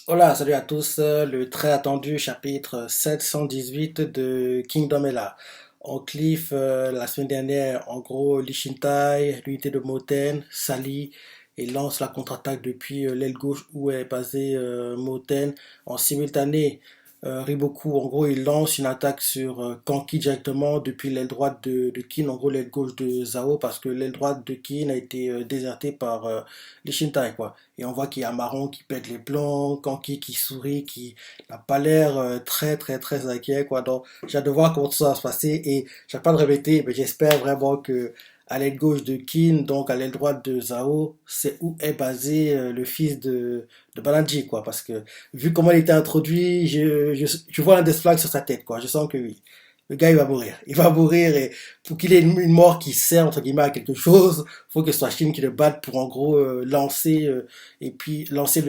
Hola, salut à tous. Le très attendu chapitre 718 de Kingdom est là. On cliff la semaine dernière, en gros, Lee Shintai, l'unité de Moten, s'allie et lance la contre-attaque depuis l'aile gauche où est basé Moten. En simultané, Riboku, en gros, il lance une attaque sur Kanki directement depuis l'aile droite de Kin, en gros l'aile gauche de Zao, parce que l'aile droite de Kin a été désertée par Lee Shintai, quoi. Et on voit qu'il y a Marron qui pète les plombs, Kanki qui sourit, qui n'a pas l'air très très très inquiet, quoi. Donc j'ai hâte de voir comment tout ça va se passer et j'ai pas de répéter, mais j'espère vraiment que à l'aile gauche de Kin, donc à l'aile droite de Zhao, c'est où est basé le fils de Balanji, quoi. Parce que vu comment il était introduit, je vois un death flag sur sa tête, quoi. Je sens que oui. Le gars, il va mourir. Il va mourir et pour qu'il ait une mort qui sert, entre guillemets, à quelque chose, faut que ce soit Shin qui le batte pour, en gros, lancer, et puis lancer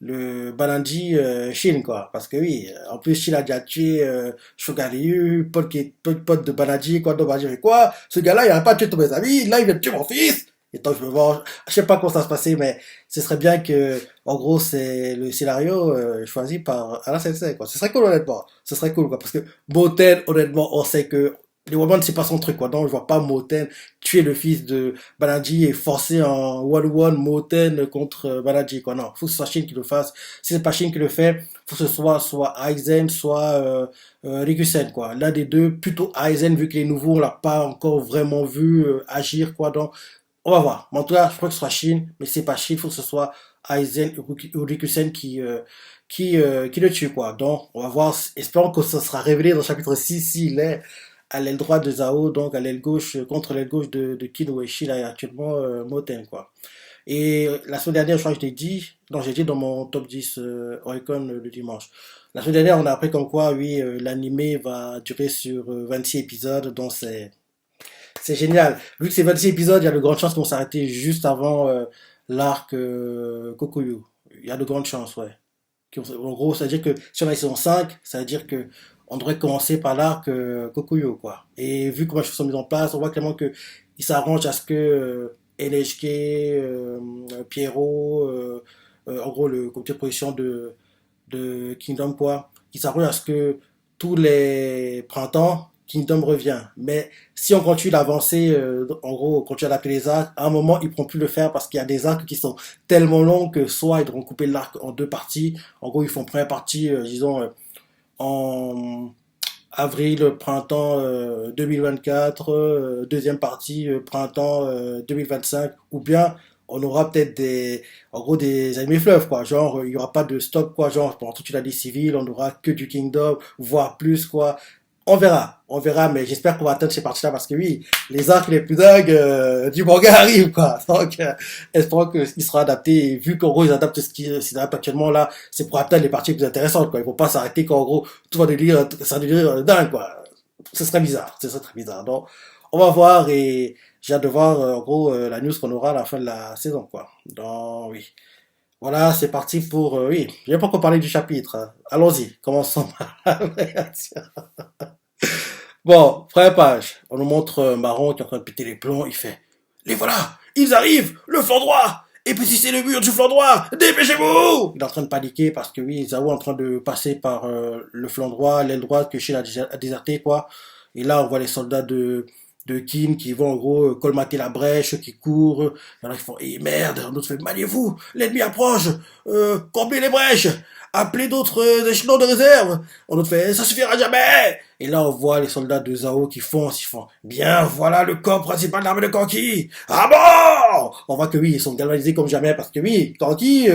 le Balanji Shin, quoi. Parce que oui, en plus, Shin a déjà tué Shogaryu, pote de Balanji, quoi. Donc, Balanji fait quoi? Ce gars-là, il n'arrête pas de tuer tous mes amis, là, il vient de tuer mon fils! Et tant que je me venge, je sais pas comment ça va se passer, mais ce serait bien que, en gros, c'est le scénario choisi par Alain Sensei, quoi. Ce serait cool, honnêtement. Ce serait cool, quoi. Parce que Moten, honnêtement, on sait que les Women, c'est pas son truc, quoi. Donc, je vois pas Moten tuer le fils de Banaji et forcer un one-one Moten contre Banaji, quoi. Non, faut que ce soit Shin qui le fasse. Si c'est pas Shin qui le fait, faut que ce soit Aizen, soit Rikusen, quoi. L'un des deux, plutôt Aizen, vu que les nouveaux, on l'a pas encore vraiment vu agir, quoi. Donc, on va voir. Mais en tout cas, je crois que ce soit Chine, mais c'est pas Chine, il faut que ce soit Aizen ou Rikusen qui le tue, quoi. Donc, on va voir, espérons que ça sera révélé dans le chapitre 6 s'il est à l'aile droite de Zhao, donc à l'aile gauche, contre l'aile gauche de Kin Ueshi, là, actuellement, Moten, quoi. Et la semaine dernière, je crois que je t'ai dit, non, j'ai dit dans mon top 10 Oricon le dimanche. La semaine dernière, on a appris comme quoi, oui, l'animé va durer sur 26 épisodes, donc c'est génial. Vu que c'est 26 épisodes, il y a de grandes chances qu'on s'arrête juste avant l'arc Kokuyu. Il y a de grandes chances, ouais. En gros, ça veut dire que si on a saison 5, ça veut dire que on devrait commencer par l'arc Kokuyu, quoi. Et vu comment les choses sont mises en place, on voit clairement que il s'arrange à ce que NHK, Pierrot, en gros le comité de production de Kingdom, quoi, il s'arrange à ce que tous les printemps, Kingdom revient. Mais si on continue d'avancer, en gros, on continue d'adapter les arcs, à un moment, ils ne pourront plus le faire parce qu'il y a des arcs qui sont tellement longs que soit ils devront couper l'arc en deux parties. En gros, ils font première partie, disons, en avril, printemps 2024, deuxième partie, printemps 2025, ou bien on aura peut-être en gros, des animés fleuves, quoi. Genre, il y aura pas de stock, quoi. Genre, pendant toute l'année civile, on aura que du Kingdom, voire plus, quoi. On verra, mais j'espère qu'on va atteindre ces parties-là parce que oui, les arcs les plus dingues du manga arrivent, quoi. Donc, espérons qu'il sera adapté. Et vu qu'en gros, ils adaptent ce qu'ils adaptent actuellement là, c'est pour atteindre les parties les plus intéressantes, quoi. Ils vont pas s'arrêter quand en gros, tout va devenir, ça va devenir dingue, quoi. Ce serait très bizarre. Donc, on va voir et j'ai hâte de voir, en gros, la news qu'on aura à la fin de la saison, quoi. Donc, oui. Voilà, c'est parti pour, oui. Je vais pas encore parler du chapitre, hein. Allons-y. Commençons par la réaction. Bon, première page. On nous montre Marron qui est en train de péter les plombs. Il fait, les voilà, ils arrivent, le flanc droit. Et puis si c'est le mur du flanc droit, dépêchez-vous. Il est en train de paniquer parce que oui, Zao est en train de passer par le flanc droit, l'aile droite que Shin a déserté, quoi. Et là, on voit les soldats de Kin qui vont en gros colmater la brèche, qui courent. Il y en a qui font, eh merde, un autre fait, maniez-vous, l'ennemi approche, comblez les brèches, appelez d'autres échelons de réserve. Un autre fait, ça suffira jamais. Et là, on voit les soldats de Zao qui foncent, ils font, bien, voilà le corps principal de l'armée de Kanki. Ah bon? On voit que oui, ils sont galvanisés comme jamais parce que oui, Kanki,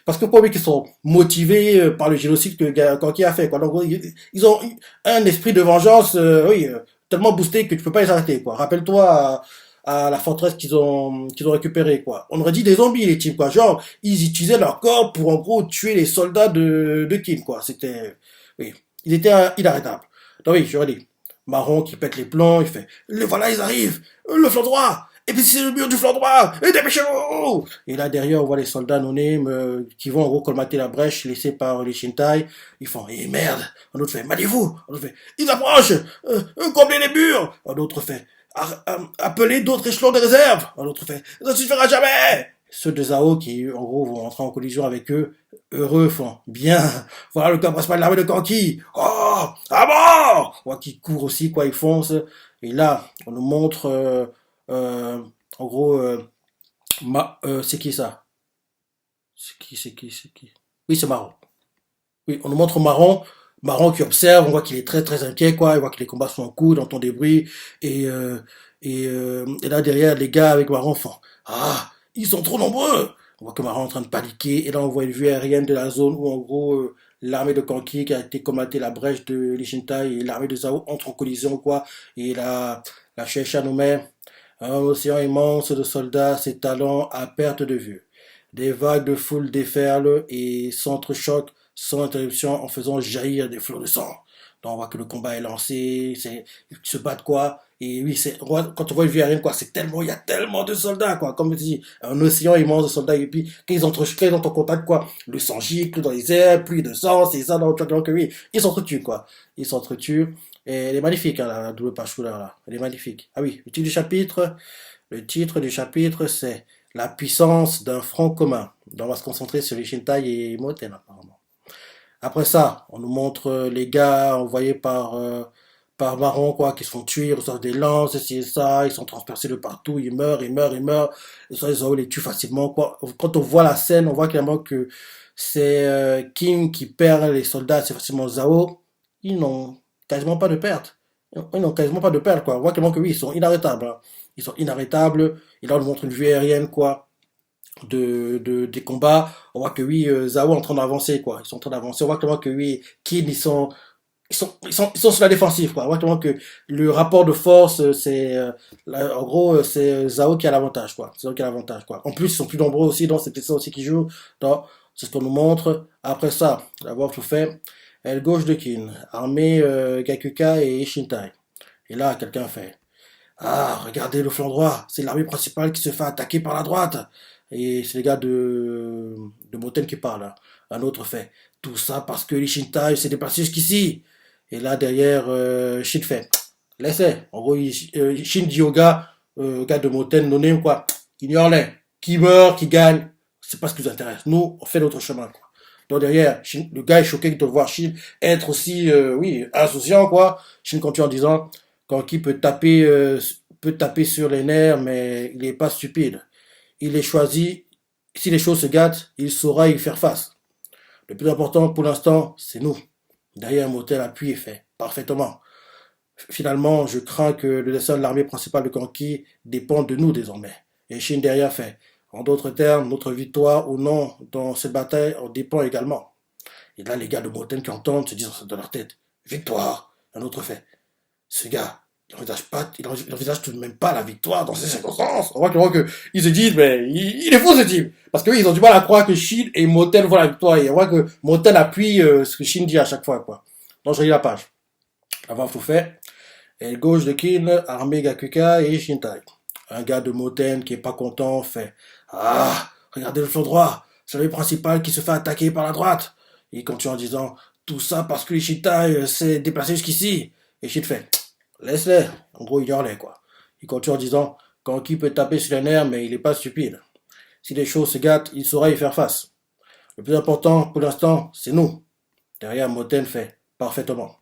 parce que pour eux qui sont motivés par le génocide que Kanki a fait, quoi. Donc, ils ont un esprit de vengeance, oui, tellement boosté que tu peux pas les arrêter, quoi. Rappelle-toi à la forteresse qu'ils ont récupérée, quoi. On aurait dit des zombies, les types, quoi. Genre, ils utilisaient leur corps pour, en gros, tuer les soldats de Kim, quoi. C'était, oui. Ils étaient inarrêtables. Donc oui, j'aurais dit. Marron qui pète les plombs, il fait, le voilà, ils arrivent, le flanc droit, et puis c'est le mur du flanc droit, et dépêchez-vous! Et là derrière, on voit les soldats non-name qui vont en gros colmater la brèche laissée par les Shintai. Ils font, eh merde! Un autre fait, maniez-vous! Un autre fait, ils approchent! Comblez les murs! Un autre fait, appelez d'autres échelons de réserve! Un autre fait, ça suffira jamais! Ceux de Zhao qui, en gros, vont entrer en collision avec eux, heureux, font bien. Voilà le corps principal de l'armée de Kanki. Oh, à mort! Ouais, qui court aussi, quoi, ils foncent. Et là, on nous montre, euh, en gros, c'est qui ça? C'est qui? Oui, c'est Marron. Oui, on nous montre Marron. Marron qui observe, on voit qu'il est très très inquiet, quoi. Il voit que les combats sont en cours, il entend des bruits. Et, et là, derrière, les gars avec Marron font ah, ils sont trop nombreux! On voit que Marron est en train de paniquer. Et là, on voit une vue aérienne de la zone où, en gros, l'armée de Kanki qui a été combattre la brèche de l'Ishintai et l'armée de Zhao entrent en collision, quoi. Et la Shueisha nous met un océan immense de soldats s'étalant à perte de vue. Des vagues de foule déferlent et s'entrechoquent sans interruption en faisant jaillir des flots de sang. Donc on voit que le combat est lancé, ils se battent quoi. Et oui, quand on voit une vue aérienne, quoi, il y a tellement de soldats, quoi. Comme je dis, un océan immense de soldats. Et puis, quand ils entrent en contact, quoi, le sang gicle dans les airs, pluie de sang, c'est ça, donc oui, ils s'entretuent, quoi. Ils s'entretuent. Et elle est magnifique, hein, la double page couleur, là. Elle est magnifique. Ah oui, le titre du chapitre, c'est la puissance d'un front commun. Donc on va se concentrer sur les Shintai et Moten, apparemment. Après ça, on nous montre les gars envoyés par Marron, quoi, qui se font tuer, ils reçoivent des lances, et ça, ils sont transpercés de partout, ils meurent, et ça, ils les tuent facilement, quoi. Quand on voit la scène, on voit clairement que c'est Kim qui perd les soldats assez facilement. Zhao, ils n'ont quasiment pas de perte. Ils n'ont quasiment pas de perte, quoi. On voit clairement que oui, ils sont inarrêtables, hein. Ils sont inarrêtables, et là, on nous montre une vue aérienne, quoi, des combats. On voit que oui, Zhao est en train d'avancer, quoi. Ils sont en train d'avancer. On voit clairement que oui, Kim, ils sont sur la défensive, quoi. On voit clairement que le rapport de force, en gros, c'est Zhao qui a l'avantage, quoi. C'est Zhao qui a l'avantage, quoi. En plus, ils sont plus nombreux aussi, donc c'est peut-être ça aussi qui joue. Donc, c'est ce qu'on nous montre. Après ça, d'avoir tout fait, aile gauche de Kin, armée Gakuka et Shintai. Et là, quelqu'un fait ah, regardez le flanc droit, c'est l'armée principale qui se fait attaquer par la droite. Et c'est les gars de Moten qui parlent, hein. Un autre fait tout ça parce que l'Ishintai s'est déplacé jusqu'ici. Et là, derrière, Shin fait laissez. En gros, Shin dit au gars de Moten, non quoi, ignore-les. Qui meurt, qui gagne, c'est pas ce qui nous intéresse. Nous, on fait notre chemin, quoi. Donc derrière, le gars est choqué de voir Shin être aussi, oui, insouciant, quoi. Shin continue en disant, quand qui peut taper sur les nerfs, mais il n'est pas stupide. Il est choisi. Si les choses se gâtent, il saura y faire face. Le plus important pour l'instant, c'est nous. Derrière un motel appui est fait parfaitement. Finalement, je crains que le destin de l'armée principale de Kanki dépende de nous désormais. Et Shin derrière fait. En d'autres termes, notre victoire ou non dans cette bataille en dépend également. Et là, les gars de Moten qui entendent se disent dans leur tête victoire. Un autre fait. Ce gars, il envisage tout de même pas la victoire dans ces circonstances. On voit clairement que ils se disent, mais il est fou ce type. Parce que oui, ils ont du mal à croire que Shin et Moten voient la victoire. Et on voit que Moten appuie ce que Shin dit à chaque fois, quoi. Donc je relis la page. Avoir tout fait. Aile gauche de Kin, armée Gakuka et Shintai. Un gars de Moten qui est pas content fait ah, regardez le flanc droit. C'est le principal qui se fait attaquer par la droite. Il continue en disant tout ça parce que les Shintai s'est déplacé jusqu'ici. Et Shin fait laisse-les. En gros, ignore-les, quoi. Il continue en disant quand qui peut taper sur les nerfs, mais il n'est pas stupide. Si les choses se gâtent, il saura y faire face. Le plus important, pour l'instant, c'est nous. Derrière, Moten fait parfaitement.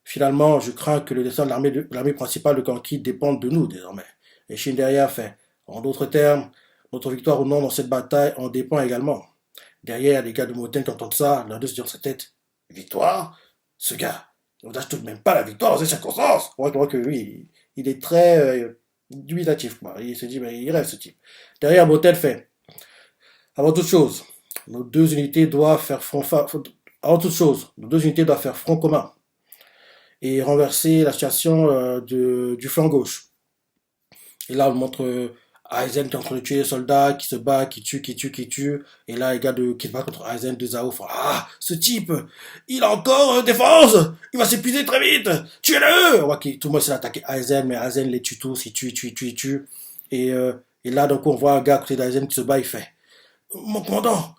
Finalement, je crains que le destin de l'armée principale de Kanki dépende de nous désormais. Et Shin derrière fait. En d'autres termes, notre victoire ou non dans cette bataille en dépend également. Derrière, les gars de Moten qui entendent ça, l'un d'eux se dit dans sa tête victoire? Ce gars, on ne tout de même pas la victoire dans ces circonstances. On voit que oui, il est très dubitatif, quoi. Il se dit, mais il rêve ce type. Derrière, Moten fait. Avant toute chose, nos deux unités doivent faire front, avant toute chose, nos deux unités doivent faire front commun et renverser la situation du flanc gauche. Et là, on montre Aizen qui est en train de tuer les soldats, qui se bat, qui tue. Et là, les gars qui se battent contre Aizen de Zhao font ah, ce type, il a encore défense, il va s'épuiser très vite, tuez-le! On voit que tout le monde s'est attaqué Aizen, mais Aizen les tue tous, il tue. Et là, donc, on voit un gars à côté d'Aizen qui se bat, il fait mon commandant,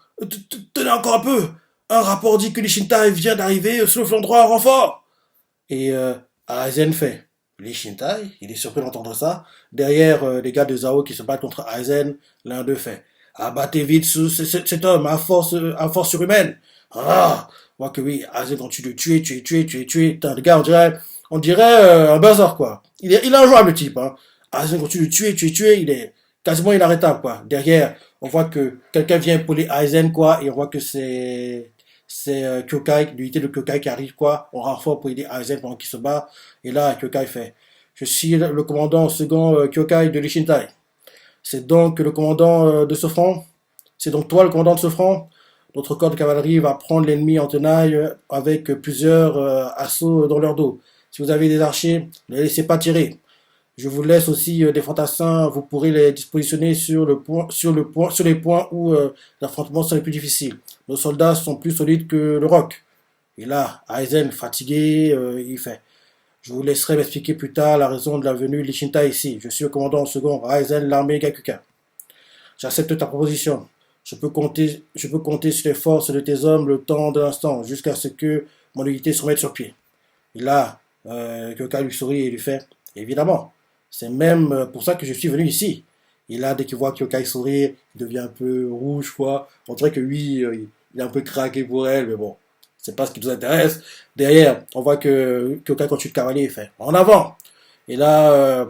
tenez encore un peu. Un rapport dit que l'Ishintai vient d'arriver sur le flanc droit en renfort. Et Aizen fait l'Ishintai, il est surpris d'entendre ça. Derrière les gars de Zhao qui se battent contre Aizen, l'un d'eux fait Abattez vite cet homme à force surhumaine. Ah, moi que oui, Aizen continue de tuer. Putain, le gars, on dirait un buzzer, quoi. Il est injouable, le type, hein. Aizen continue de tuer, il est quasiment inarrêtable, quoi. Derrière, on voit que quelqu'un vient épauler Aizen, quoi, et on voit que c'est Kyokai, l'unité de Kyokai qui arrive, quoi, on renfort pour aider Aizen pendant qu'il se bat. Et là, Kyokai fait, je suis le commandant second Kyokai de l'Ishintai. C'est donc le commandant de ce front. C'est donc toi le commandant de ce front. Notre corps de cavalerie va prendre l'ennemi en tenaille avec plusieurs assauts dans leur dos. Si vous avez des archers, ne les laissez pas tirer. Je vous laisse aussi des fantassins, vous pourrez les dispositionner sur les points où l'affrontement sera les plus difficiles. Nos soldats sont plus solides que le roc. Et là, Aizen, fatigué, il fait. Je vous laisserai m'expliquer plus tard la raison de la venue de l'Ishinta ici. Je suis le commandant second Aizen, l'armée Gakuka. J'accepte ta proposition. Je peux compter sur les forces de tes hommes le temps de l'instant, jusqu'à ce que mon unité se remette sur pied. Et là, Kyoka lui sourit et lui fait, évidemment, c'est même pour ça que je suis venu ici. Et là, dès qu'il voit Kyokai sourire, il devient un peu rouge, quoi. On dirait que lui, il est un peu craqué pour elle, mais bon, c'est pas ce qui nous intéresse. Derrière, on voit que Kyokai continue de cavalier, il fait, en avant. Et là,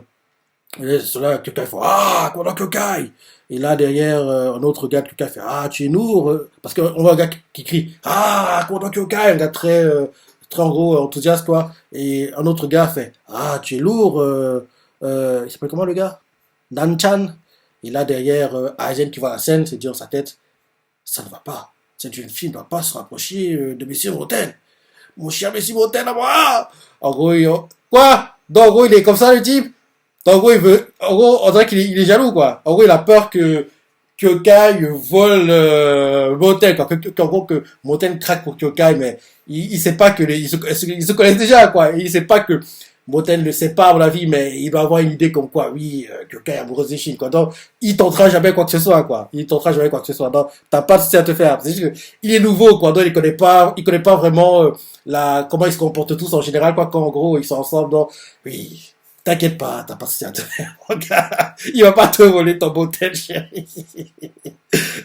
cela, Kyokai fait, ah, quoi dans Kyokai? Et là, derrière, un autre gars de Kyokai fait, ah, tu es lourd. Parce qu'on voit un gars qui crie, ah, quoi dans Kyokai? Un gars très en gros enthousiaste, quoi. Et un autre gars fait, ah, tu es lourd. Il s'appelle comment le gars? Nanchan. Et là, derrière, Aizen qui voit la scène, se dit dans sa tête, ça ne va pas. Cette jeune fille ne doit pas se rapprocher de Messie Moten. Mon cher Messie Moten à moi. En gros, quoi? Donc, en gros, il est comme ça, le type. Donc, en gros, en gros, on dirait qu'il est jaloux, quoi. En gros, il a peur que Kyokai vole Moten, quoi. En gros, que Moten craque pour Kyokai, mais il sait pas que ils se connaissent déjà, quoi. Il sait pas que Moten ne sait pas, à mon avis, mais il doit avoir une idée comme quoi, oui, Kyokai est amoureuse de Shin, quoi. Donc, il tentera jamais quoi que ce soit, quoi. Il tentera jamais quoi que ce soit. Donc, t'as pas de souci à te faire. C'est juste que, il est nouveau, quoi. Donc, il connaît pas vraiment, comment ils se comportent tous en général, quoi. Quand, en gros, ils sont ensemble. Donc, oui. T'inquiète pas, t'as pas de souci à te faire, mon gars. Il va pas te voler ton Moten, chérie.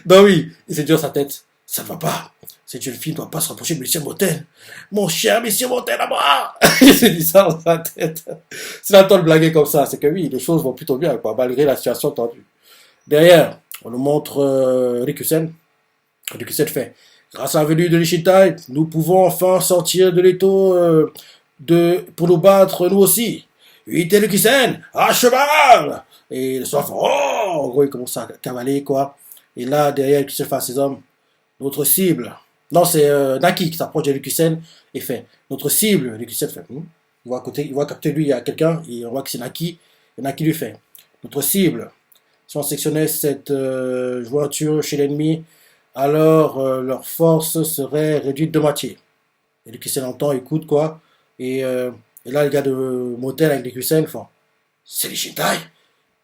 Donc, oui. Il s'est dit dans sa tête, ça ne va pas. Cette jeune fille ne doit pas se rapprocher de Monsieur Moten. Mon cher Monsieur Moten à moi. Il s'est dit ça dans sa tête. C'est la temps de blaguer comme ça. C'est que oui, les choses vont plutôt bien, quoi, malgré la situation tendue. Derrière, on nous montre Rikusen. Rikusen fait, grâce à la venue de l'Ishitai, nous pouvons enfin sortir de l'étau pour nous battre nous aussi. Unité Rikusen, à cheval. Et le soir, oh, en gros, il commence à cavaler, quoi. Et là, derrière, Rikusen fait à ses hommes, notre cible. Non, c'est Naki qui s'approche de Rikusen et fait, notre cible. Rikusen fait, il voit qu'à côté de lui, il y a quelqu'un, et on voit que c'est Naki. Et Naki lui fait, notre cible. Si on sectionnait cette jointure chez l'ennemi, alors leur force serait réduite de moitié. Et Rikusen entend, écoute, quoi. Et là, le gars de Moten avec Rikusen font, c'est les Shintai.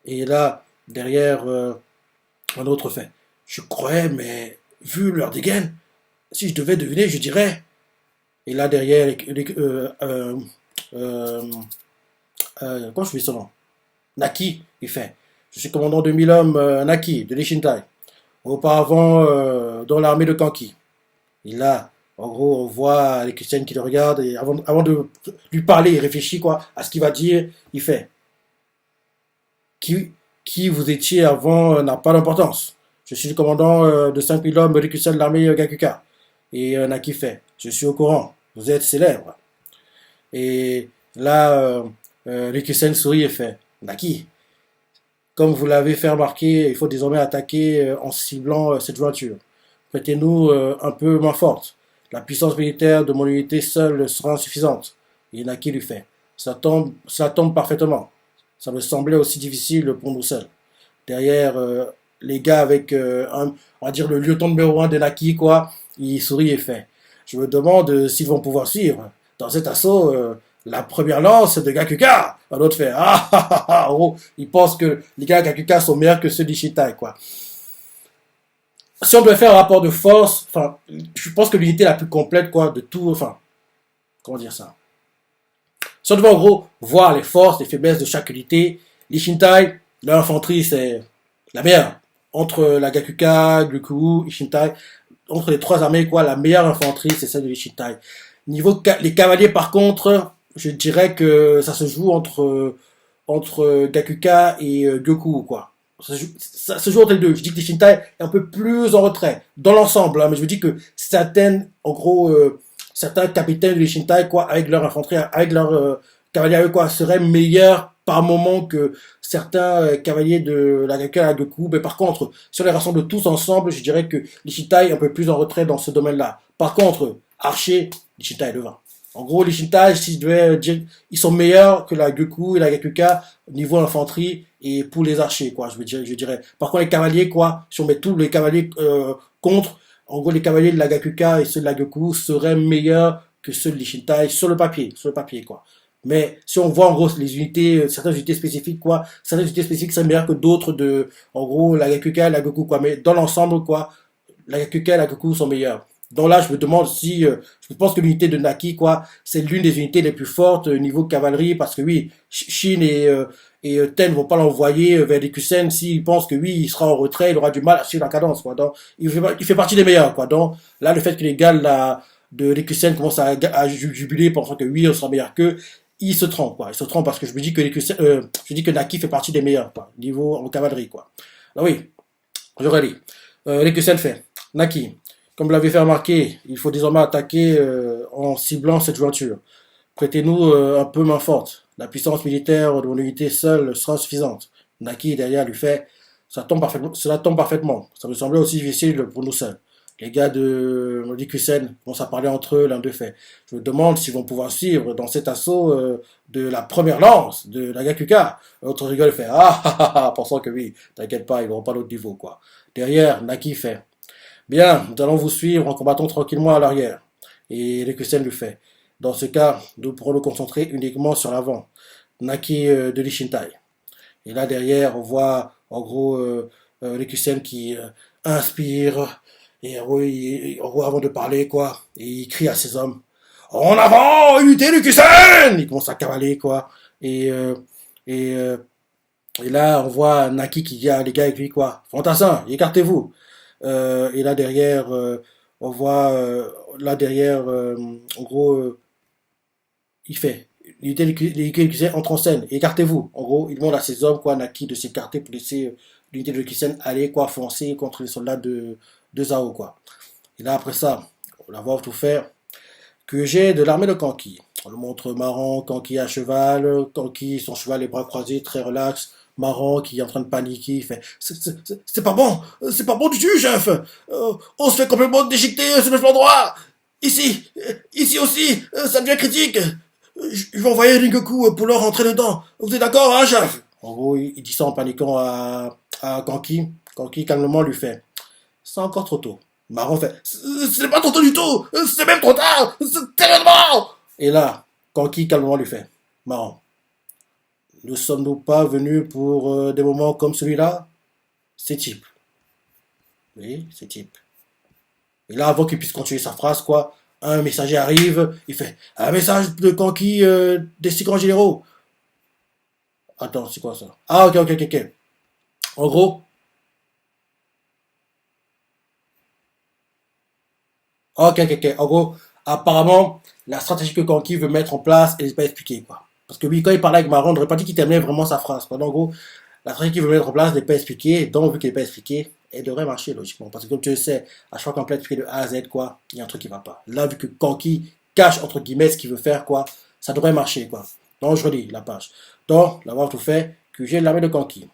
Et là, derrière, un autre fait, je croyais, mais vu leur dégaine, si je devais deviner, je dirais. Et là, derrière, comment je fais son nom? Naki, il fait, je suis commandant de 1000 hommes Naki, de l'Ishintai. Auparavant, dans l'armée de Kanki. Et là, en gros, on voit les Christians qui le regardent, et avant de lui parler, il réfléchit, quoi, à ce qu'il va dire, il fait, qui vous étiez avant n'a pas d'importance. Je suis le commandant de 5000 hommes de l'armée Gakuka. Et Naki fait, je suis au courant, vous êtes célèbre. Et là, Rikusen sourit et fait, Naki, comme vous l'avez fait remarquer, il faut désormais attaquer en ciblant cette jointure. Prêtez-nous un peu main forte. La puissance militaire de mon unité seule sera insuffisante. Et Naki lui fait, ça tombe parfaitement. Ça me semblait aussi difficile pour nous seuls. Derrière, les gars avec, on va dire, le lieutenant numéro 1 de Naki, quoi, il sourit et fait, je me demande s'ils vont pouvoir suivre. Dans cet assaut, la première lance de Gakuka. Un autre fait, en gros, il pense que les gars de Gakuka sont meilleurs que ceux d'Ishitai, quoi. Si on devait faire un rapport de force, enfin, je pense que l'unité la plus complète, quoi, de tout, enfin, comment dire ça? Si on devait en gros voir les forces, les faiblesses de chaque unité, l'Ishintai, l'infanterie, c'est la meilleure. entre la Gakuka, Gyoku, Ishintai, entre les trois armées, quoi, la meilleure infanterie, c'est celle de l'Ishintai. Les cavaliers, par contre, je dirais que ça se joue entre Gakuka et Gyoku, quoi. Ça se joue entre les deux. Je dis que l'Ishintai est un peu plus en retrait, dans l'ensemble, hein, mais je vous dis que en gros, certains capitaines de l'Ishintai, quoi, avec leur infanterie, avec leur cavaliers à eux, quoi, seraient meilleurs par moment que certains cavaliers de la Gakuka à Goku. Mais par contre, si on les rassemble tous ensemble, je dirais que l'Ishintai est un peu plus en retrait dans ce domaine-là. Par contre, Archer, l'Ishintai est devant. En gros, les Shintai, si je devais dire, ils sont meilleurs que la Goku et la Gakuka niveau infanterie et pour les archers, quoi. Je dirais. Par contre, les cavaliers, quoi, si on met tous les cavaliers contre, en gros, les cavaliers de la Gakuka et ceux de la Goku seraient meilleurs que ceux de l'Ishintai sur le papier, quoi. Mais si on voit en gros les unités, certaines unités spécifiques, quoi, certaines unités spécifiques seraient meilleures que d'autres de, en gros, la Gakuka et la Goku, quoi. Mais dans l'ensemble, quoi, la Gakuka et la Goku sont meilleurs. Donc là, je me demande si, je pense que l'unité de Naki, quoi, c'est l'une des unités les plus fortes niveau cavalerie, parce que oui, Shin et Ten vont pas l'envoyer vers les Kusen s'ils pensent que oui, il sera en retrait, il aura du mal à suivre la cadence, quoi. Donc, il fait partie des meilleurs, quoi. Donc, là, le fait que les gars de l'Ekusen commencent à jubiler pensant que oui, on sera meilleur qu'eux, ils se trompent, quoi. Ils se trompent parce que je me dis que je dis que Naki fait partie des meilleurs, quoi, niveau en cavalerie, quoi. Alors oui, j'aurais dit. L'Ekusen fait. Naki. Comme vous l'avez fait remarquer, il faut désormais attaquer en ciblant cette jointure. Prêtez-nous un peu main forte. La puissance militaire de mon unité seule sera suffisante. Naki derrière lui fait, cela tombe parfaitement. Ça me semblait aussi difficile pour nous seuls. Les gars de Likusen vont s'en parler entre eux, l'un d'eux fait. Je me demande s'ils vont pouvoir suivre dans cet assaut de la première lance de la Gakuka. L'autre rigole fait, pensant que oui, t'inquiète pas, ils n'auront pas l'autre niveau, quoi. Derrière, Naki fait, bien, nous allons vous suivre en combattant tranquillement à l'arrière. Et Lekusen lui fait. Dans ce cas, nous pourrons nous concentrer uniquement sur l'avant. Naki de l'Ishintai. Et là derrière, on voit en gros Lekusen qui inspire. Et en gros, avant de parler, quoi, et il crie à ses hommes. En avant, unité Lekusen. Il commence à cavaler, quoi. Et, euh, et, euh, et là, on voit Naki qui dit à les gars avec lui, quoi. Fantassin, écartez-vous. Et là derrière, on voit là derrière, en gros, il fait. L'unité de Kusen entre en scène. Écartez-vous. En gros, il demande à ses hommes, quoi, Naki, de s'écarter pour laisser l'unité de Kusen aller, quoi, foncer contre les soldats de Zao, quoi. Et là, après ça, on va voir tout faire. Que j'ai de l'armée de Kanki. On le montre marrant, Kanki à cheval, Kanki, son cheval, les bras croisés, très relax. Marrant, qui est en train de paniquer, il fait c'est pas bon du tout, chef. On se fait complètement déchiqueter sur le flanc droit. Ici aussi, ça devient critique. Je vais envoyer Ringoku pour leur rentrer dedans. Vous êtes d'accord, hein, chef? En gros, il dit ça en paniquant à Kanki. Kanki calmement lui fait c'est encore trop tôt. Marron fait ce n'est pas trop tôt du tout. C'est même trop tard. C'est terriblement. Et là, Kanki calmement lui fait Marron, ne sommes-nous pas venus pour des moments comme celui-là? C'est type. Oui, c'est type. Et là, avant qu'il puisse continuer sa phrase, quoi, un messager arrive, il fait un message de Kanki des six grands généraux. Attends, c'est quoi ça? Ah, ok. En gros, ok. En gros, apparemment, la stratégie que Kanki veut mettre en place, elle n'est pas expliquée, quoi. Parce que oui, quand il parlait avec Maron, on n'aurait pas dit qu'il terminait vraiment sa phrase, quoi. Donc, en gros, la stratégie qu'il veut mettre en place n'est pas expliquée, donc vu qu'elle n'est pas expliquée, elle devrait marcher logiquement. Parce que comme tu le sais, à chaque fois qu'on peut expliquer de A à Z, quoi, il y a un truc qui va pas. Là, vu que Kanki cache, entre guillemets, ce qu'il veut faire, quoi, ça devrait marcher, quoi. Donc, je relis la page. Donc, l'avoir tout fait, que j'ai l'armée de Kanki.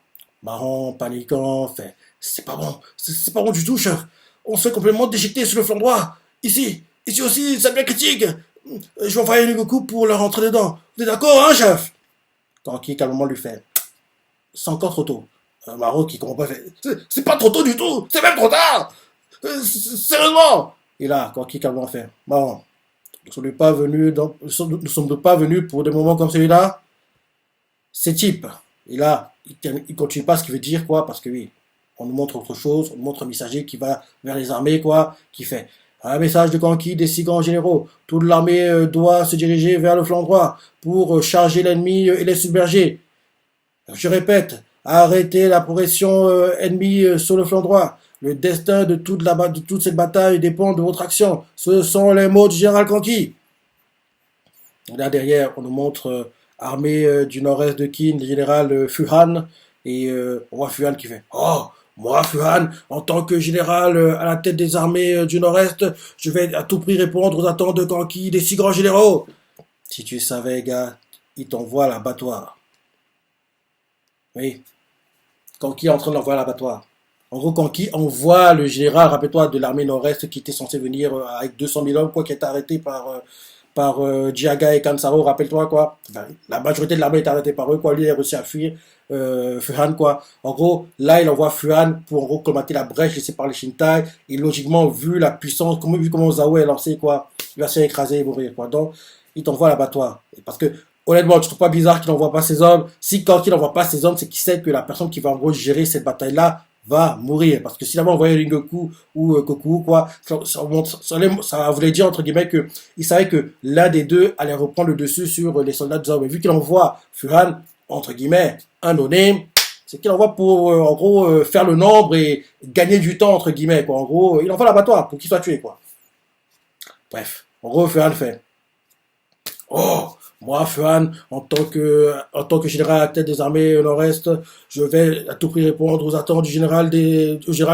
Marron, paniquant, fait, c'est pas bon du tout, chef. On se fait complètement déchiqueter sur le flanc droit. Ici aussi, ça devient critique. Je vais envoyer Goku pour leur rentrer dedans. Vous êtes d'accord, hein, chef? Kanki calmement lui fait. C'est encore trop tôt. Maro qui comprend pas fait. C'est pas trop tôt du tout. C'est même trop tard. Sérieusement. Et là, Kanki calmement fait. Marron, nous sommes pas venus pour des moments comme celui-là. C'est type. Et là, il continue pas ce qu'il veut dire, quoi, parce que oui, on nous montre autre chose, on nous montre un messager qui va vers les armées, quoi, qui fait un message de Kanki des six grands généraux. Toute l'armée doit se diriger vers le flanc droit pour charger l'ennemi et les submerger. Je répète, Arrêtez la progression ennemie sur le flanc droit. Le destin de toute cette bataille dépend de votre action. Ce sont les mots du général Kanki. Là derrière, on nous montre armée du nord-est de Qin, le général Fuhan, et on voit Fuhan qui fait «Oh, moi Fuhan, en tant que général à la tête des armées du nord-est, je vais à tout prix répondre aux attentes de Kanki, des six grands généraux. Si tu savais, gars, il t'envoie à l'abattoir. Oui, Kanki est en train de l'envoyer à l'abattoir. En gros, Kanki envoie le général, rappelle-toi, de l'armée nord-est qui était censé venir avec 200 000 hommes, quoi, qui est arrêté par Jiaga et Kansaro, rappelle-toi, quoi. Enfin, la majorité de l'armée est arrêtée par eux, quoi. Lui, il a réussi à fuir Fuhan, quoi. En gros, là, il envoie Fuhan pour, en gros, colmater la brèche laissée par les Shintai. Et logiquement, vu la puissance, vu comment Zhao est lancé, quoi, il va se faire écraser et mourir, quoi. Donc, il t'envoie à l'abattoir. Parce que, honnêtement, tu trouves pas bizarre qu'il n'envoie pas ses hommes? Si quand il n'envoie pas ses hommes, c'est qu'il sait que la personne qui va, en gros, gérer cette bataille-là va mourir. Parce que s'il avait envoyé Ringoku ou Goku, quoi, ça voulait dire, entre guillemets, que il savait que l'un des deux allait reprendre le dessus sur les soldats de Zhao. Mais vu qu'il envoie Fuhan, entre guillemets, un no-name, c'est qu'il envoie pour, en gros, faire le nombre et gagner du temps, entre guillemets, quoi. En gros, il envoie l'abattoir pour qu'il soit tué, quoi. Bref. En gros, Fuhan fait «Oh, moi, Fuhan, en tant que général à la tête des armées nord-est, je vais à tout prix répondre aux attentes du général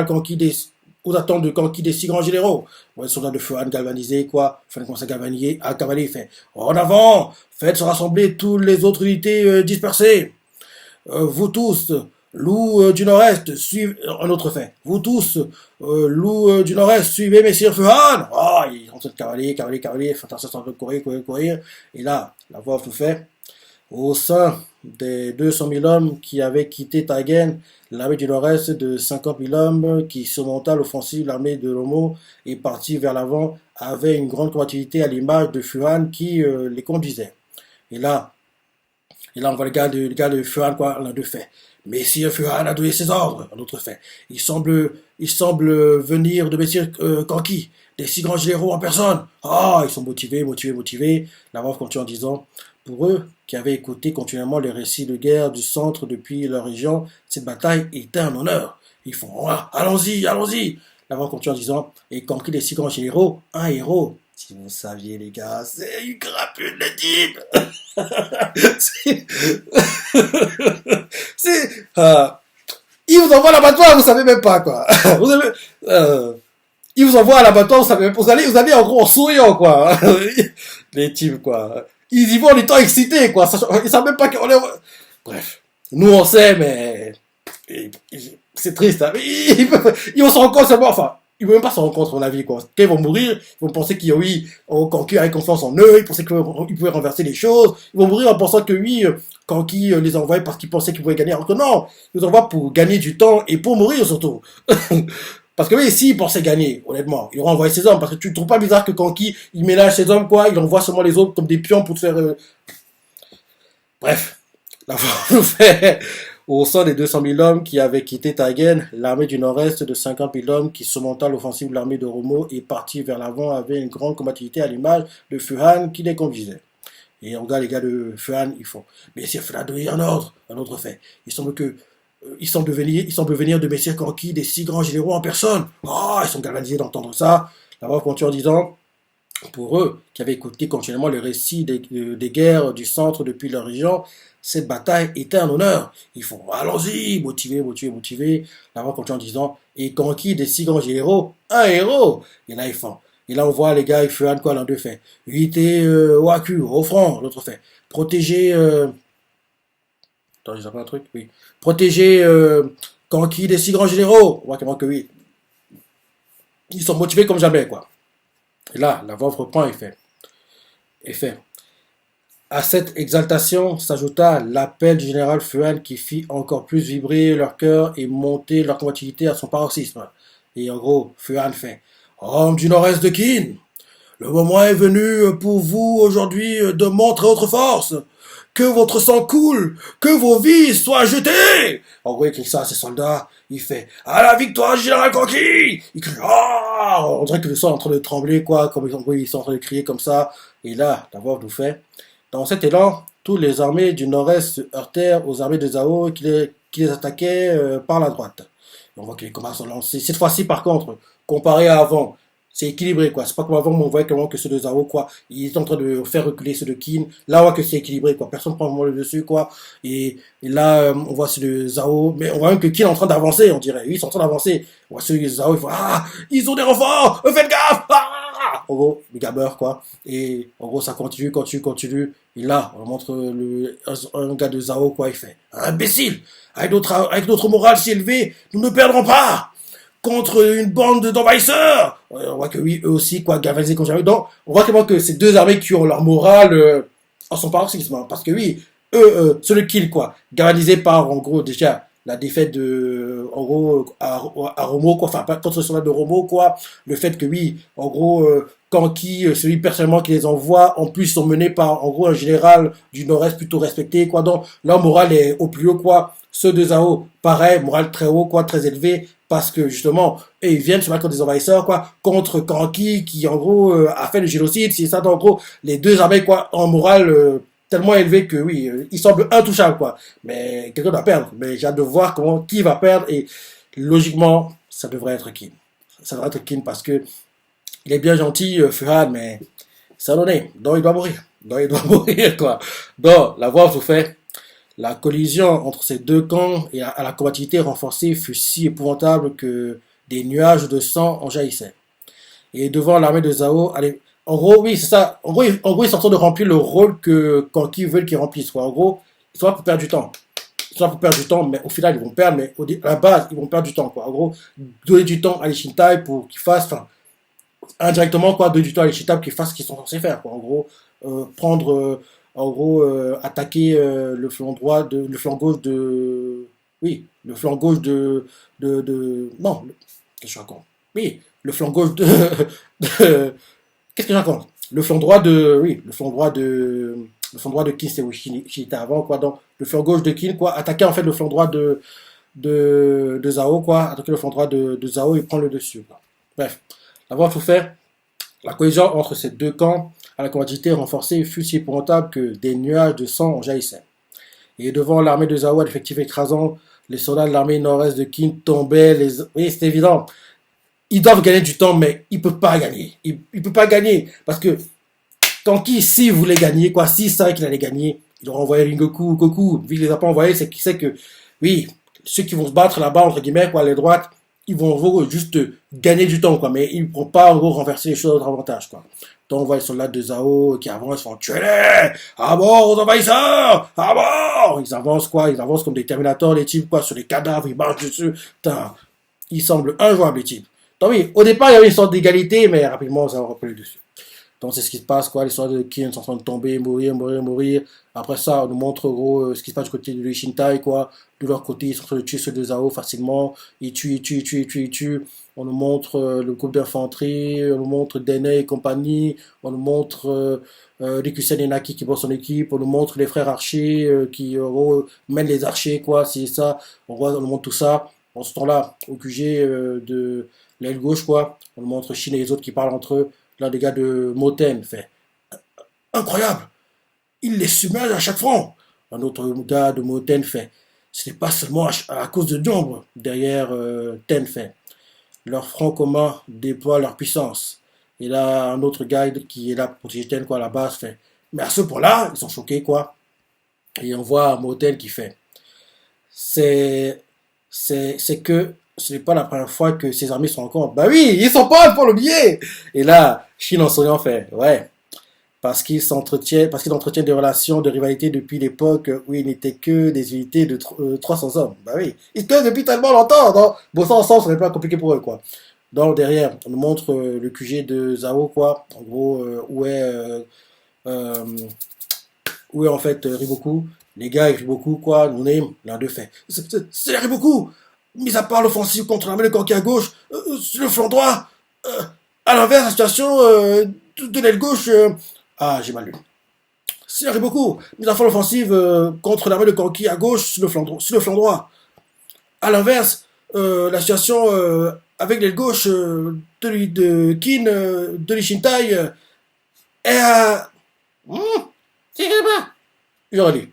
Kanki aux attentes de Kanki des six grands généraux.» Ouais, le soldat de Fuhan galvanisé, quoi. Fuhan commence à cavaler, il fait «En avant! Faites se rassembler toutes les autres unités dispersées. Vous tous, loups du Nord-Est, suivez un autre fait. Vous tous, loups du Nord-Est, suivez Messire Fuhan.» Oh, il est en train de cavaler, Fantassin est en train de courir. Et là, la voix tout fait. Au sein des 200 000 hommes qui avaient quitté Taigen, l'armée du Nord-Est de 50 000 hommes qui surmonta l'offensive, l'armée de Lomo est partie vers l'avant, avait une grande combativité à l'image de Fuhan qui les conduisait. Et là, on voit le gars de Fuhan, quoi, l'un d'eux fait. Messire Fuhan a donné ses ordres, un autre fait. Il semble venir de Messire Kanki, des six grands généraux en personne. Ah, ils sont motivés. La voix continue en disant, pour eux, qui avaient écouté continuellement les récits de guerre du centre depuis leur région, cette bataille était un honneur. Ils font, ah, allons-y. La voix continue en disant, et Kanki des six grands généraux, un héros. Si vous saviez, les gars, c'est une crapule de type. c'est, il vous envoie à l'abattoir, vous savez même pas, quoi. Il vous envoie à l'abattoir, vous savez même pas. Vous allez en gros en souriant, quoi. Les types, quoi. Ils y vont en étant excités, quoi. Ils savent même pas qu'on est... Bref. Nous, on sait, mais... C'est triste, hein. Ils vont se rendre compte seulement, enfin... Ils vont même pas se rendre compte, à mon avis, quoi. Quand ils vont mourir, ils vont penser qu'ils, oui, Kanki avait confiance en eux, ils pensaient qu'ils pouvaient renverser les choses. Ils vont mourir en pensant que, oui, Kanki les envoie parce qu'ils pensaient qu'ils pouvaient gagner. Alors que non, ils les envoient pour gagner du temps et pour mourir, surtout. Parce que, oui, s'ils pensaient gagner, honnêtement, ils auraient envoyé ses hommes. Parce que tu ne trouves pas bizarre que Kanki, il ménage ses hommes, quoi, il envoie seulement les autres comme des pions pour te faire... Bref. La fois, fait... Au sein des 200 000 hommes qui avaient quitté Taigen, l'armée du Nord-Est de 50 000 hommes qui surmonta l'offensive de l'armée de Romo et partit vers l'avant avait une grande combativité à l'image de Fuhan qui les conduisait. Et on regarde les gars de Fuhan, ils font « Messire Fuhan a donné un ordre !» Un autre fait. Il semble venir de Messire Kanki des six grands généraux en personne. Oh, ils sont galvanisés d'entendre ça. La voix continue en disant pour eux, qui avaient écouté continuellement le récit des guerres du centre depuis leur région, cette bataille était un honneur. Ils font, allons-y, motivés. La voix continue en disant, et Kanki des six grands généraux, un héros. Et là, ils font. Et là, on voit les gars, ils font quoi, l'un d'eux fait. Unité Waku, au front, l'autre fait. Protéger... Attends, j'ai appris un truc, oui. Protéger Kanki des six grands généraux. On voit comment que oui. Ils sont motivés comme jamais, quoi. Et là, la voix reprend et fait. À cette exaltation s'ajouta l'appel du général Fuhan qui fit encore plus vibrer leur cœur et monter leur combativité à son paroxysme. Et en gros, Fuhan fait « Hommes du nord-est de Qin, le moment est venu pour vous aujourd'hui de montrer votre force. Que votre sang coule, que vos vies soient jetées. » En gros, il crie ça à ses soldats. Il fait « À la victoire du général Kanki !» Il crie « Ah !» On dirait que le sang est en train de trembler, quoi, comme ils sont en train de crier comme ça. Et là, la voix nous fait dans cet élan, toutes les armées du Nord-Est se heurtèrent aux armées de Zhao qui les attaquait par la droite. On voit que les combats sont lancés. Cette fois-ci, par contre, comparé à avant, c'est équilibré, quoi. C'est pas comme avant, mais on voit clairement que ceux de Zhao, quoi, il est en train de faire reculer ceux de Qin. Là, on voit que c'est équilibré, quoi. Personne prend vraiment le dessus, quoi. Et là, on voit ceux de Zhao, mais on voit même que Qin est en train d'avancer, on dirait. Oui, ils sont en train d'avancer. On voit ceux de Zhao, ils font, ah, ils ont des renforts, faites gaffe, ah! En gros, les gameurs, quoi. Et en gros, ça continue, continue, continue. Et là, on montre un gars de Zhao, quoi, il fait, imbécile! Avec notre morale si élevée, nous ne perdrons pas! Contre une bande d'envahisseurs. On voit que oui, eux aussi, quoi, galvanisés comme jamais. Donc, on voit clairement que ces deux armées qui ont leur morale en son paroxysme. Hein, parce que oui, eux, c'est le kill, quoi. Galvanisés par, en gros, déjà, la défaite de, en gros, à Romo, quoi. Enfin, contre le soldat de Romo, quoi. Le fait que oui, en gros, Kanki, celui personnellement qui les envoie, en plus, sont menés par, en gros, un général du Nord-Est plutôt respecté, quoi. Donc, leur morale est au plus haut, quoi. Ceux de Zhao, pareil, morale très haut, quoi, très élevé, parce que justement, ils viennent se battre contre des envahisseurs, quoi, contre Kanki, qui en gros a fait le génocide, c'est ça, en gros, les deux armées, quoi, en morale tellement élevé que oui, ils semblent intouchables, quoi. Mais quelqu'un doit perdre. Mais j'ai hâte de voir qui va perdre, et logiquement, ça devrait être Qin. Ça devrait être Qin parce que il est bien gentil, Fuhan, mais ça en est. Donc il doit mourir. Donc il doit mourir, quoi. Donc, la voix vous fait. La collision entre ces deux camps et à la combativité renforcée fut si épouvantable que des nuages de sang en jaillissaient. Et devant l'armée de Zhao, allez, en gros, oui, c'est ça. En gros, ils sont en train de remplir le rôle que Kanki veulent qu'ils remplissent. Quoi. En gros, ils sont là pour perdre du temps. Ils sont là pour perdre du temps, mais au final, ils vont perdre, mais à la base, ils vont perdre du temps. Quoi. En gros, donner du temps à l'Ishintai pour qu'ils fassent, enfin, indirectement, quoi, donner du temps à l'Ishintai pour qu'ils fassent ce qu'ils sont censés faire. Quoi. En gros, prendre en gros attaquer le flanc droit le flanc gauche de oui le flanc gauche non qu'est-ce que je raconte oui le flanc gauche de qu'est-ce que je raconte le flanc droit de oui le flanc droit de Qin c'est où Qin était avant quoi donc le flanc gauche de Qin quoi attaquer en fait le flanc droit de Zhao quoi attaquer le flanc droit de Zhao et prendre le dessus quoi. Bref avoir tout fait la cohésion entre ces deux camps à la quantité renforcée fut si épouvantable que des nuages de sang en jaillissaient. Et devant l'armée de Zhao, l'effectif écrasant, les soldats de l'armée nord-est de Qin tombaient. Oui, c'est évident. Ils doivent gagner du temps, mais ils ne peuvent pas gagner. Ils ne peuvent pas gagner. Parce que tant qu'il, s'il voulait gagner, quoi, s'il savait qu'il allait gagner, il aurait envoyé Ringoku ou Goku. Vu qu'il les a pas envoyés, c'est qu'il sait que, oui, ceux qui vont se battre là-bas, entre guillemets, quoi, les droites, ils vont en gros juste gagner du temps, quoi, mais ils ne vont pas en gros renverser les choses à notre avantage, quoi. Donc on voit les soldats de Zhao qui avancent, ils font tuez-les, à mort aux envahisseurs, à mort. Ils avancent quoi, ils avancent comme des Terminators, les types quoi, sur les cadavres, ils marchent dessus. Putain, ils semblent injouables les types. Donc oui, au départ il y avait une sorte d'égalité, mais rapidement ça va reprendre dessus. Donc c'est ce qui se passe, quoi, l'histoire de Qin sont en train de tomber, mourir, mourir, mourir. Après ça, on nous montre, gros, ce qui se passe du côté de l'Ishintai, quoi. De leur côté, ils sont en train de tuer ceux de Zhao facilement. Ils tuent, ils tuent, ils tuent, ils tuent, ils tuent. On nous montre le groupe d'infanterie, on nous montre Dene et compagnie, on nous montre Rikusen et Naki qui bossent son équipe, on nous montre les frères archers qui mènent les archers, quoi, c'est ça. On nous montre tout ça. En ce temps-là, au QG de l'aile gauche, quoi, on nous montre Shin et les autres qui parlent entre eux. L'un des gars de Moten fait incroyable, il les submerge à chaque front. Un autre gars de Moten fait ce n'est pas seulement à cause de Diombre. Derrière Ten fait leur front commun déploie leur puissance. Et là, un autre gars qui est là pour protéger Ten quoi, à la base fait mais à ce point-là, ils sont choqués quoi. Et on voit Moten qui fait c'est que ce n'est pas la première fois que ces armées sont en compte. Bah oui, ils sont pas pour l'oublier. Et là, Chine en souriant fait, ouais, parce qu'ils entretiennent des relations de rivalité depuis l'époque où ils n'étaient que des unités de 300 hommes. Bah oui, ils se connaissent depuis tellement longtemps. Donc, bosser ensemble, ce serait pas compliqué pour eux, quoi. Donc, derrière, on nous montre le QG de Zhao, quoi. En gros, euh, où est en fait Riboku. Les gars, ils Riboku, quoi. On est l'un d'eux fait. C'est Riboku! Mis à part l'offensive contre l'armée de Kanki à gauche, sur le flanc droit, à l'inverse, la situation de l'aile gauche, j'ai mal lu. C'est arrive beaucoup. Mis à part l'offensive contre l'armée de Kanki à gauche, sur le flanc droit. À l'inverse, la situation avec l'aile gauche de Qin, de l'Ishintai, est à... C'est pas. J'aurais dit.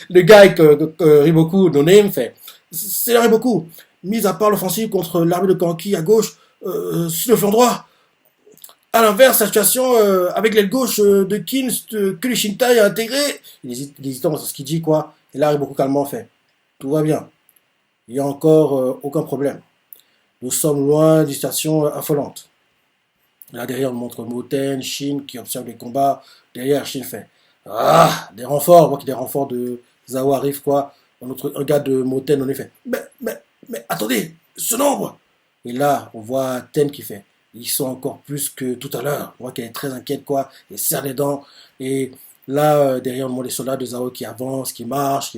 Le gars avec Riboku, no name, fait. C'est Riboku. Mis à part l'offensive contre l'armée de Kanki à gauche, sur le flanc droit. À l'inverse, la situation avec l'aile gauche de Kin, que le Shintai a intégré. Il hésite dans ce qu'il dit, quoi. Et là, Riboku calmement fait. Tout va bien. Il n'y a encore aucun problème. Nous sommes loin d'une situation affolante. Là derrière, on montre Moten, Shin qui observe les combats. Derrière, Shin fait ah, des renforts. On voit qu'il y a des renforts de Zao arrive, quoi. Un gars de Moten, en effet. Mais, attendez, ce nombre. Et là, on voit Ten qui fait ils sont encore plus que tout à l'heure. On voit qu'elle est très inquiète, quoi. Elle serre les dents. Et là, derrière, on voit les soldats de Zao qui avancent, qui marchent,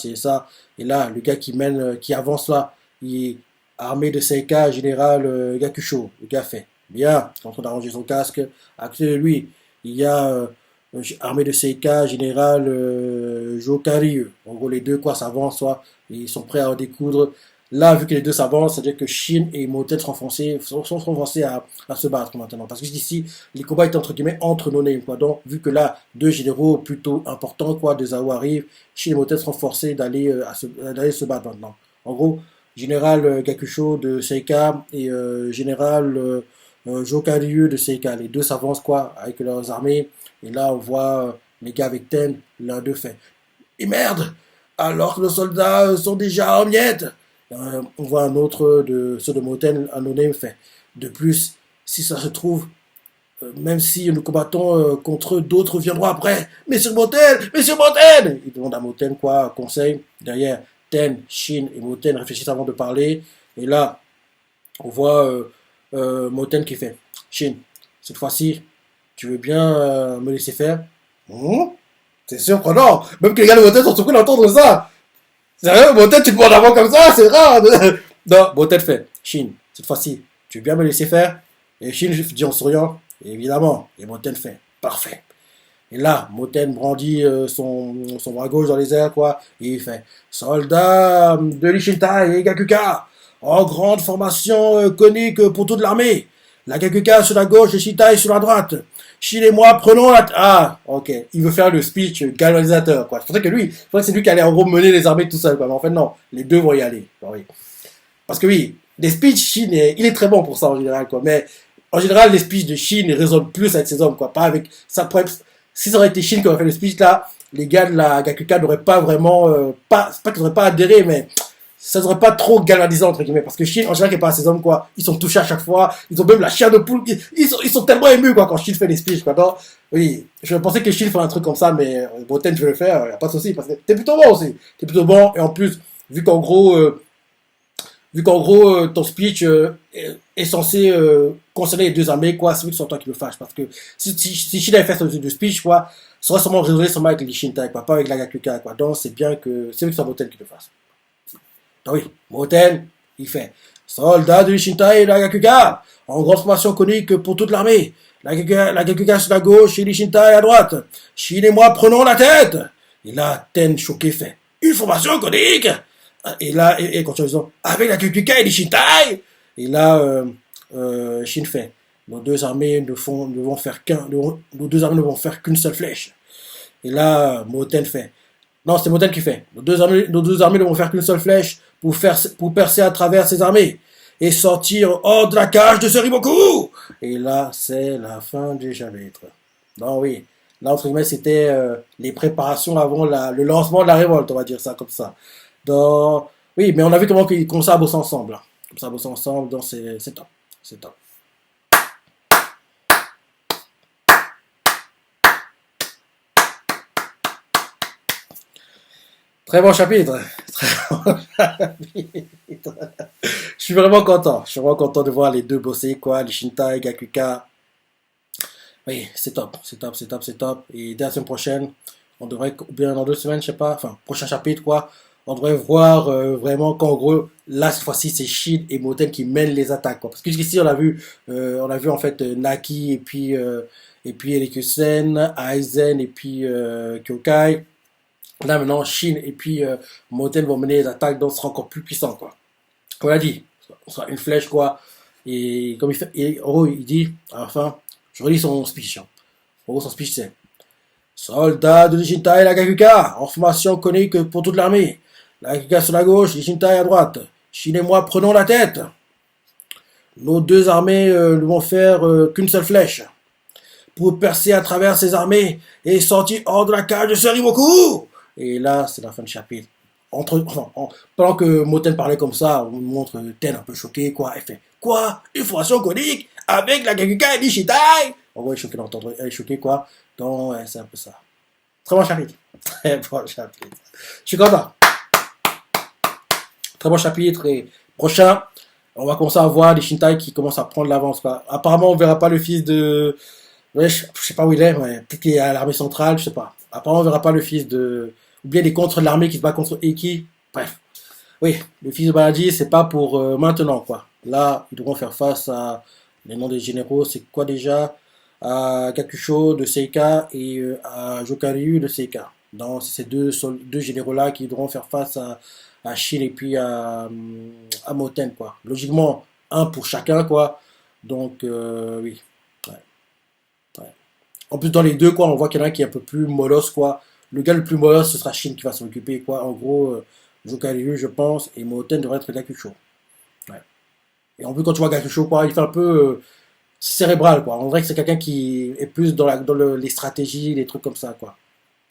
et ça. Et là, le gars qui mène, qui avance là, il est armé de Seika, général Gakusho. Le gars fait bien, il est en train d'arranger son casque. À côté de lui, il y a armé de Seika, général Jokaryu. En gros, les deux, quoi, s'avancent, soit ils sont prêts à en découdre. Là, vu que les deux s'avancent, c'est-à-dire que Shin et Moten sont forcés à se battre maintenant. Parce que jusqu'ici, les combats étaient entre guillemets entre no-name, quoi. Donc, vu que là, deux généraux plutôt importants, quoi, de Zao arrivent, Shin et Moten seront forcés d'aller se battre maintenant. En gros, général Gakusho de Seika et général Jokaryu de Seika. Les deux s'avancent, quoi, avec leurs armées. Et là, on voit les gars avec Ten, l'un d'eux fait. Et merde! Alors que nos soldats sont déjà en miettes! On voit un autre de ceux de Moten, un no-name fait. De plus, si ça se trouve, même si nous combattons contre eux, d'autres viendront après. Monsieur Moten, Monsieur Moten! Il demande à Moten quoi, conseil. Derrière, Ten, Shin et Moten réfléchissent avant de parler. Et là, on voit Moten qui fait. Shin, cette fois-ci, tu veux bien me laisser faire? C'est surprenant. Même que les gars de Moten sont surpris d'entendre ça. Sérieux, Moten, tu te prends avant comme ça, c'est rare. Non, Moten fait. Shin, cette fois-ci, tu veux bien me laisser faire? Et Shin dit en souriant, évidemment. Et Moten fait. Parfait. Et là, Moten brandit son bras gauche dans les airs, quoi. Et il fait. Soldat de l'Ishintai et Gakuka, en grande formation conique pour toute l'armée. La Gakuka sur la gauche et Shintai sur la droite. Shin et moi, prenons la... Ah, ok. Il veut faire le speech galvanisateur, quoi. C'est pour ça que lui, c'est lui qui allait en gros mener les armées tout seul, quoi. Mais en fait, non. Les deux vont y aller. Oui. Parce que oui, les speeches, Shin, il est très bon pour ça en général, quoi. Mais en général, les speeches de Shin résonnent plus avec ses hommes, quoi. Pas avec... Si ça aurait été Shin qui aurait fait le speech, là, les gars de la Gakuka n'auraient pas vraiment... c'est pas qu'ils n'auraient pas adhéré, mais... Ça serait pas trop galvanisant, entre guillemets, parce que Shin, en général, qui est pas à ses hommes, quoi, ils sont touchés à chaque fois, ils ont même la chair de poule, ils sont tellement émus, quoi, quand Shin fait des speeches, quoi. Donc, oui, je pensais que Shin ferait un truc comme ça, mais Boten, je vais le faire, y a pas de souci, parce que t'es plutôt bon aussi. T'es plutôt bon, et en plus, vu qu'en gros, ton speech est censé concerner les deux armées, quoi, c'est vu que c'est toi qui le fâche, parce que si Shin avait fait ce speech, quoi, ça aurait sûrement résolu seulement avec les Shintai, quoi, pas avec la Gakuka, quoi. Donc, c'est bien que, c'est vu que c'est Boten qui le fasse. Ah oui, Moten, il fait soldat de Shintai et la Gakuga, en grande formation conique pour toute l'armée. La Gakuga sur la gauche et les Shintai à droite. Shin et moi prenons la tête. Et là, Ten choqué fait une formation conique. Et là, et quand ils ont avec la Gakuga et les Shintai. Et là, Shin fait nos deux armées nos deux armées ne vont faire qu'une seule flèche. Et là, Moten fait non, c'est Moten qui fait. Nos deux armées ne vont faire qu'une seule flèche pour percer à travers ces armées et sortir hors de la cage de ce Riboku. Et là, c'est la fin du chapitre. Non, oui. Là, entre guillemets, c'était les préparations avant le lancement de la révolte, on va dire ça comme ça. Donc, oui, mais on a vu comment ils commencent à bosser ensemble. Comme ça, bosser ensemble, donc c'est top. C'est top. Très bon chapitre. Très bon chapitre. Je suis vraiment content. Je suis vraiment content de voir les deux bosser, quoi. Les Shintai, Gakuka. Oui, c'est top. C'est top, c'est top, c'est top. Et dès la semaine prochaine, on devrait, ou bien dans 2 semaines, je sais pas, enfin, prochain chapitre, quoi. On devrait voir vraiment qu'en gros, là, cette fois-ci, c'est Shin et Moten qui mènent les attaques, quoi. Parce que jusqu'ici, on a vu en fait Naki et puis Erikusen, Aizen et puis Kyokai. Là maintenant, Shin et puis Moten vont mener les attaques, donc ce sera encore plus puissant, quoi. Comme on a dit, ce sera une flèche, quoi. Et en gros, il dit, à la fin, je relis son speech. Hein. En gros, son speech, c'est Soldats de l'Ishintai et la Gakuka, en formation conique pour toute l'armée. La Gakuka sur la gauche, l'Ishintai à droite. Shin et moi prenons la tête. Nos deux armées ne vont faire qu'une seule flèche. Pour percer à travers ces armées et sortir hors de la cage de ce Riboku. Et là, c'est la fin du chapitre. Pendant que Moten parlait comme ça, on montre Ten un peu choqué, quoi. Elle fait, quoi? Une formation conique avec la Gakuka et l'Ishitai? On voit, elle est choquée, quoi. Donc, ouais, c'est un peu ça. Très bon chapitre. Très bon chapitre. Je suis content. Très bon chapitre. Et prochain, on va commencer à voir les Shintai qui commencent à prendre l'avance, quoi. Apparemment, on verra pas le fils de... Ouais, je sais pas où il est, ouais. Peut-être qu'il est à l'armée centrale, je sais pas. Apparemment, on verra pas le fils de... Ou bien les contre de l'armée qui se bat contre Eki. Bref. Oui, le fils de Balaji, c'est pas pour maintenant, quoi. Là, ils devront faire face à les noms des généraux, c'est quoi déjà? À Kakusho de Seika et à Jokaryu de Seika. Donc, c'est ces deux généraux-là qui devront faire face à Shin et puis à Moten, quoi. Logiquement, un pour chacun, quoi. Donc, oui. Ouais, ouais. En plus, dans les deux, quoi, on voit qu'il y en a un qui est un peu plus molosse, quoi. Le gars le plus molosse, ce sera Shin qui va s'en occuper, quoi. En gros, Jokaryu, je pense, et Moten devrait être Gakusho. Ouais. Et en plus, quand tu vois Gakusho, quoi, il fait un peu cérébral, quoi. On dirait que c'est quelqu'un qui est plus les stratégies, les trucs comme ça, quoi.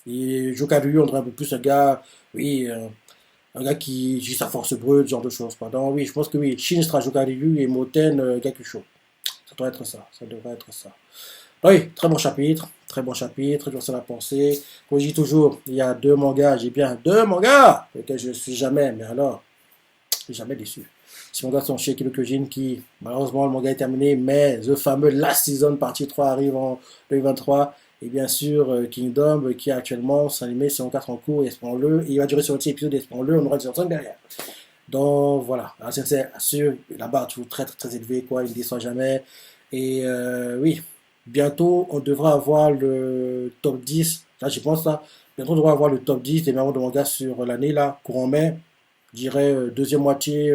Et Jokaryu, on dirait un peu plus un gars, oui, un gars qui utilise sa force brute, ce genre de choses, quoi. Donc, oui, je pense que oui, Shin sera Jokaryu et Moten Gakusho. Ça doit être ça, ça devrait être ça. Oui, très bon chapitre, je ça la pensée. Comme je dis toujours, il y a deux mangas, j'ai bien deux mangas, lesquels je ne suis jamais, mais alors, je suis jamais déçu. Ces mangas sont chez Kyojin qui, malheureusement, le manga est terminé, mais The fameux Last Season partie 3 arrive en 2023. Et bien sûr, Kingdom, qui est actuellement s'animé sur 4 en cours, espérons-le. Et il va durer sur 6 épisodes, espérons-le, on aura des 5 derrière. Donc voilà, la sensei assure, la barre toujours très très très élevée, quoi, il ne déçoit jamais. Et oui, bientôt on devra avoir le top 10, là j'y pense là, bientôt on devra avoir le top 10 des meilleurs de manga sur l'année là, courant mai, je dirais deuxième moitié,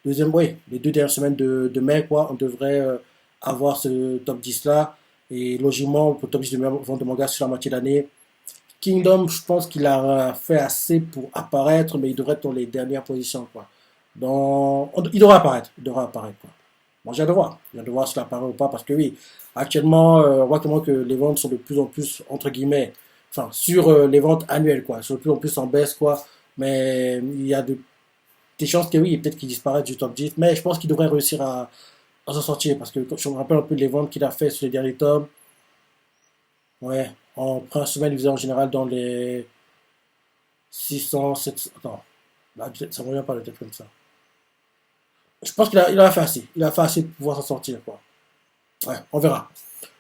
oui, les 2 dernières semaines de mai, quoi, on devrait avoir ce top 10 là. Et logiquement, pour le top 10 de meilleurs ventes de manga sur la moitié de l'année, Kingdom, je pense qu'il a fait assez pour apparaître, mais il devrait être dans les dernières positions, quoi. Il devrait apparaître, quoi. Bon, j'ai hâte de voir s'il apparaît ou pas, parce que oui, actuellement, on voit comment que les ventes sont de plus en plus, entre guillemets, enfin, sur les ventes annuelles, quoi, sont de plus en plus en baisse, quoi. Mais il y a des chances que oui, peut-être qu'il disparaît du top 10, mais je pense qu'il devrait réussir à s'en sortir, parce que quand je me rappelle un peu les ventes qu'il a fait sur les derniers tomes, ouais, en première semaine, il faisait en général dans les 600, 700. Attends, là, ça ne revient pas le tête comme ça. Je pense qu'il a fait assez. Il a fait assez pour pouvoir s'en sortir, quoi. Ouais, on verra.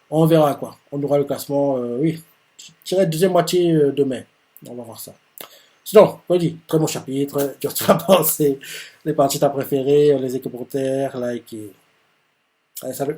On verra, quoi. On aura le classement, oui. Je dirais deuxième moitié de mai. On va voir ça. Sinon, on dit, très bon chapitre. Tu vas penser les parties ta préférée, les commentaires, like. Et... Allez, salut.